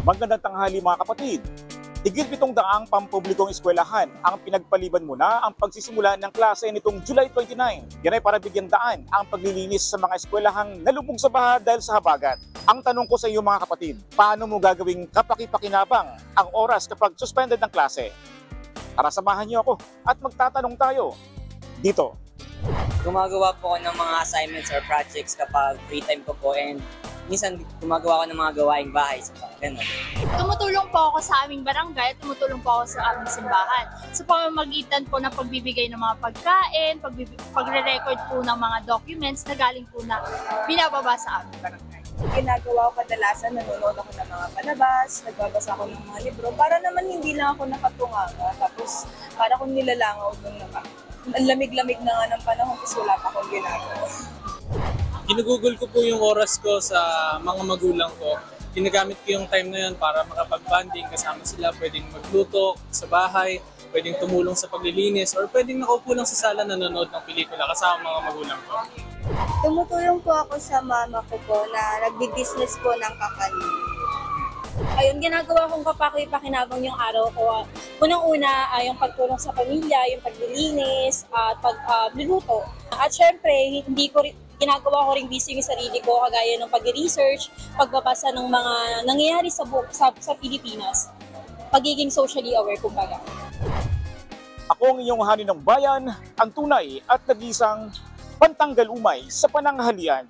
Magandang tanghali mga kapatid. Higit 700 pampublikong eskwelahan ang pinagpaliban muna ang pagsisimula ng klase nitong July 29. Yan ay para bigyan daan ang paglilinis sa mga eskwelahang nalubog sa baha dahil sa habagat. Ang tanong ko sa iyo mga kapatid, paano mo gagawing kapaki-pakinabang ang oras kapag suspended ng klase? Tara samahan niyo ako at magtatanong tayo dito. Gumagawa po ako ng mga assignments or projects kapag free time ko po, and minsan gumagawa ako ng mga gawaing bahay sa ganun. Tumutulong po ako sa aming barangay at tumutulong po ako sa aming simbahan. Sa pamamagitan po ng pagbibigay ng mga pagkain, pagre-record po ng mga documents na galing po na binababa sa aming barangay. Ginagawa ko kadalasan, nanonood ako ng mga palabas, nagbabasa ako ng mga libro, para naman hindi lang ako nakatunganga, tapos para kung nilalangaw doon naman. Ang lamig-lamig na nga ng panahon kasi wala pa akong ginagawa. Ginugugol ko po yung oras ko sa mga magulang ko. Ginagamit ko yung time na yun para makapag-bonding kasama sila. Pwedeng magluto sa bahay, pwedeng tumulong sa paglilinis, or pwedeng nakaupo lang sa sala nanonood ng pelikula kasama mga magulang ko. Tumutulong po ako sa mama ko po na nagbi-business po ng kakanin. Ayun, ginagawa kong kapaki-pakinabang yung araw ko. Unang-una, yung pagtulong sa pamilya, yung paglilinis, at pagluluto. At syempre, ginagawa ko rin busy yung sarili ko, kagaya ng pag-research, pagbabasa ng mga nangyayari sa Pilipinas. Pagiging socially aware, kumbaga. Ako ang iyong hari ng bayan, ang tunay at nag-iisang pantanggal umay sa pananghalian.